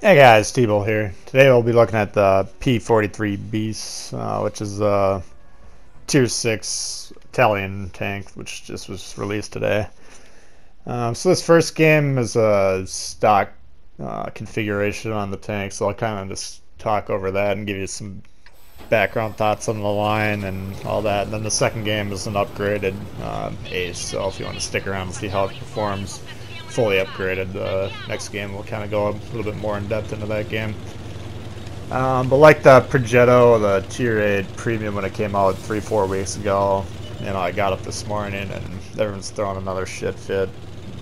Hey guys, T-Bull here. Today we'll be looking at the P-43 Beast, which is a Tier 6 Italian tank, which just was released today. So this first game is a stock configuration on the tank, so I'll kind of just talk over that and give you some background thoughts on the line and all that. And then the second game is an upgraded Ace, so if you want to stick around and see how it performs, fully upgraded. The next game we'll kind of go a little bit more in depth into that game. But like the Progetto, the Tier 8 Premium when it came out 3-4 weeks ago, I got up this morning and everyone's throwing another shit fit.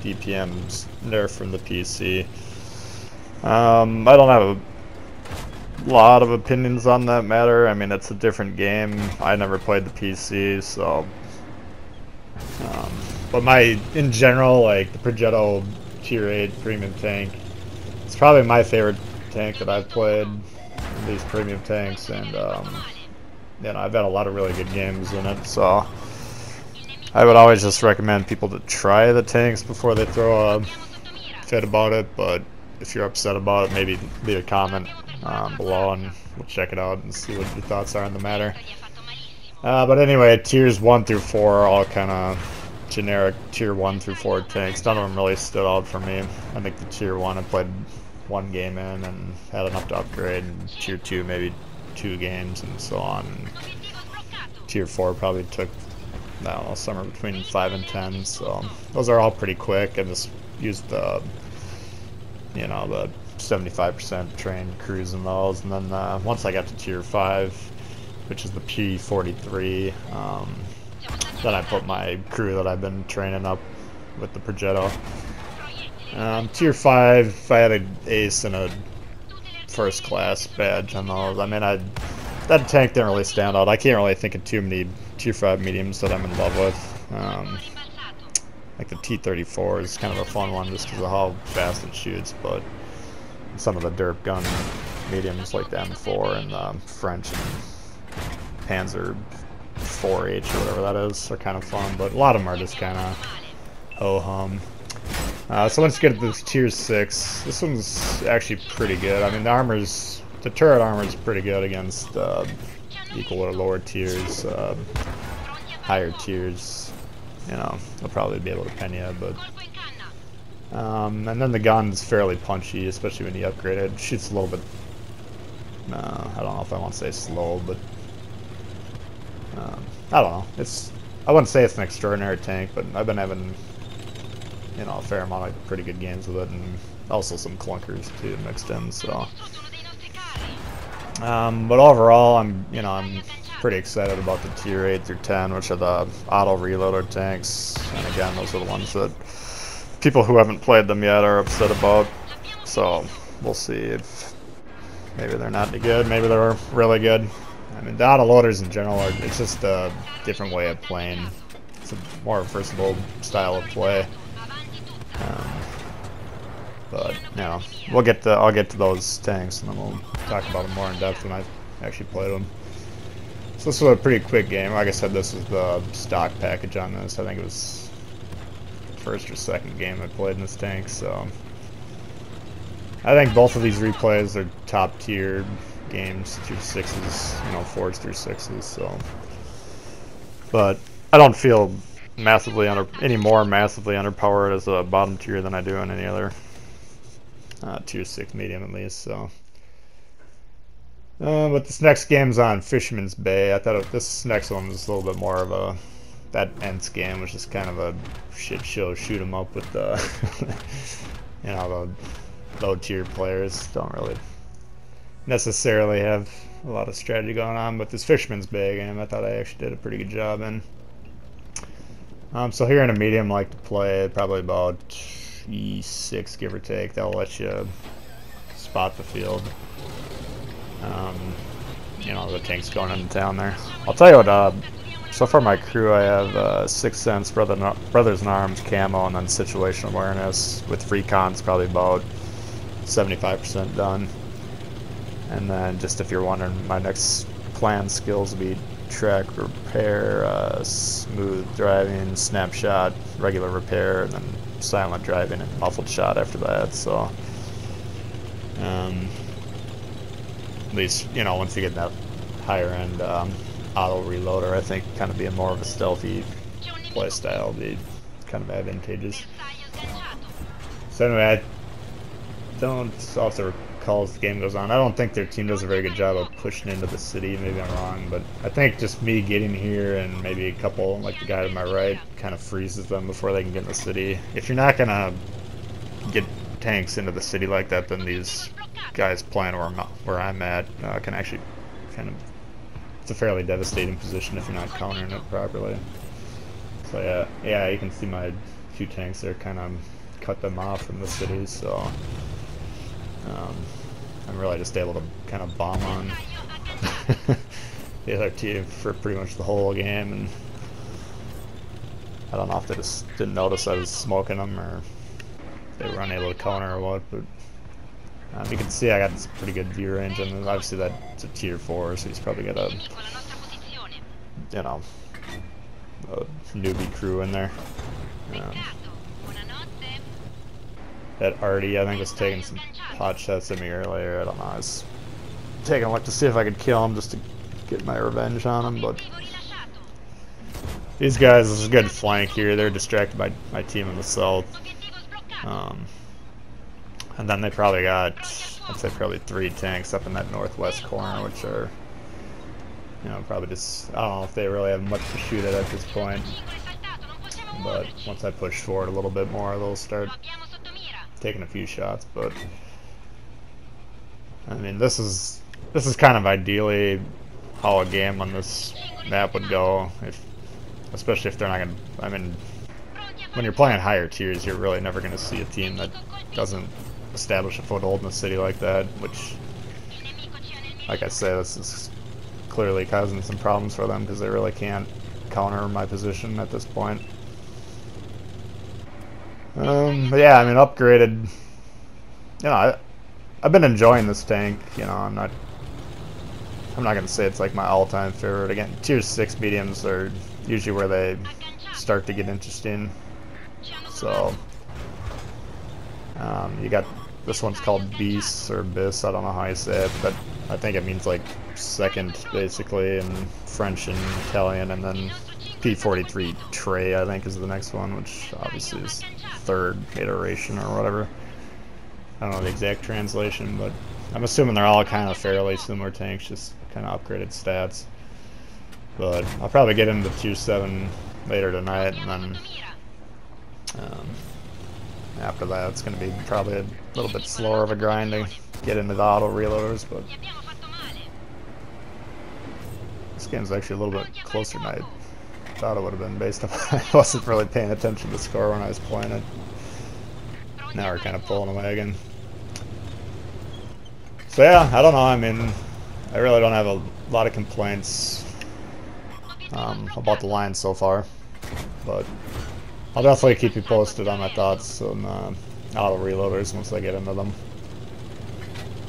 DPM's nerf from the PC. I don't have a lot of opinions on that matter. I mean, it's a different game. I never played the PC, so but in general, like the Progetto Tier 8 Premium tank, it's probably my favorite tank that I've played in these premium tanks, and I've had a lot of really good games in it, so I would always just recommend people to try the tanks before they throw a fit about it. But if you're upset about it, maybe leave a comment below and we'll check it out and see what your thoughts are on the matter. But anyway, tiers 1 through 4 are all kind of generic tier 1 through 4 tanks. None of them really stood out for me. I think the tier 1 I played one game in and had enough to upgrade, and tier 2 maybe 2 games and so on. And tier 4 probably took, I don't know, somewhere between 5 and 10, so those are all pretty quick. I just used the 75% trained cruise in those, and then once I got to tier 5, which is the P-43, then I put my crew that I've been training up with the Progetto. Tier 5, if I had an ace and a first class badge on those, I mean, that tank didn't really stand out. I can't really think of too many tier 5 mediums that I'm in love with. Like the T-34 is kind of a fun one just because of how fast it shoots, but some of the derp gun mediums like the M4 and the French and Panzer 4H or whatever that is are kind of fun, but a lot of them are just kind of ho-hum. So let's get to this tier 6. This one's actually pretty good. I mean, the turret armor is pretty good against equal or lower tiers. Higher tiers, they'll probably be able to pen you, but and then the gun's fairly punchy, especially when you upgrade it. It shoots a little bit, I don't know if I want to say slow, but I don't know. I wouldn't say it's an extraordinary tank, but I've been having a fair amount of pretty good games with it, and also some clunkers too mixed in. So, but overall, I'm pretty excited about the tier 8 through 10, which are the auto reloader tanks. And again, those are the ones that people who haven't played them yet are upset about. So we'll see if maybe they're not any good, maybe they're really good. I mean, the autoloaders in general it's just a different way of playing. It's a more versatile style of play. But I'll get to those tanks and then we'll talk about them more in depth when I actually played them. So this was a pretty quick game. Like I said, this is the stock package on this. I think it was first or second game I played in this tank, so I think both of these replays are top tier games, tier 6s, 4s through 6s, so. But I don't feel any more massively underpowered as a bottom tier than I do in any other tier 6 medium, at least, so. But this next game's on Fisherman's Bay. I thought this next one was a little bit more of that Ents game, which is kind of a shit show shoot 'em up with the the low tier players don't really necessarily have a lot of strategy going on. But this Fisherman's Bay game, I thought I actually did a pretty good job in. So here in a medium, I like to play probably about E6, give or take. That'll let you spot the field. The tank's going into town there. I'll tell you what, so far my crew, I have 6th Sense, Brothers in Arms, Camo, and then Situational Awareness. With Recon's probably about 75% done. And then just if you're wondering, my next planned skills will be track repair, smooth driving, snapshot, regular repair, and then silent driving and muffled shot after that. So At least, you know, once you get that higher end auto reloader, I think kind of being more of a stealthy play style would be kind of advantageous. So anyway, I don't also recall as the game goes on. I don't think their team does a very good job of pushing into the city. Maybe I'm wrong, but I think just me getting here and maybe a couple, like the guy to my right, kind of freezes them before they can get in the city. If you're not gonna get tanks into the city like that, then these guys playing where I'm at can actually kind of, it's a fairly devastating position if you're not countering it properly. So yeah, you can see my few tanks there kind of cut them off from the city, so I'm really just able to kind of bomb on the other team for pretty much the whole game, and I don't know if they just didn't notice I was smoking them or they were unable to counter or what, but you can see I got some pretty good view range, and obviously that's a tier 4, so he's probably got a, you know, a newbie crew in there. That Artie, I think, was taking some pot shots at me earlier. I don't know. I was taking a look to see if I could kill him just to get my revenge on him, but these guys, this is a good flank here. They're distracted by my team in the south. And then they probably got, I'd say probably 3 tanks up in that northwest corner, which are, you know, probably just, I don't know if they really have much to shoot at this point. But once I push forward a little bit more, they'll start taking a few shots. But I mean, this is kind of ideally how a game on this map would go, especially if they're not gonna, I mean, when you're playing higher tiers, you're really never gonna see a team that doesn't establish a foothold in the city like that, which, like I say, this is clearly causing some problems for them because they really can't counter my position at this point. But yeah, I mean, upgraded, you know, I've been enjoying this tank, you know. I'm not gonna say it's like my all-time favorite. Again, tier 6 mediums are usually where they start to get interesting. So you got, this one's called Beast or Bis, I don't know how you say it, but I think it means like second basically in French and Italian, and then P43 Trey I think is the next one, which obviously is third iteration or whatever. I don't know the exact translation, but I'm assuming they're all kind of fairly similar tanks, just kind of upgraded stats. But I'll probably get into tier 7 later tonight, and then after that it's going to be probably a little bit slower of a grind to get into the auto reloaders. But this game's actually a little bit closer than I thought it would have been based on I wasn't really paying attention to the score when I was playing it. Now we're kind of pulling away again. So yeah, I don't know, I mean, I really don't have a lot of complaints about the line so far, but I'll definitely keep you posted on my thoughts on auto reloaders once I get into them.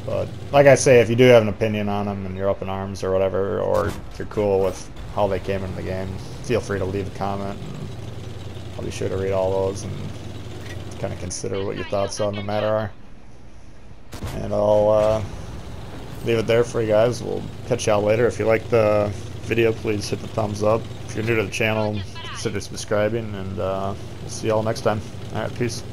But like I say, if you do have an opinion on them and you're up in arms or whatever, or if you're cool with how they came into the game, feel free to leave a comment, and I'll be sure to read all those and kind of consider what your thoughts on the matter are. And I'll leave it there for you guys. We'll catch y'all later. If you like the video, please hit the thumbs up. If you're new to the channel, consider subscribing, and we'll see y'all next time. Alright, peace.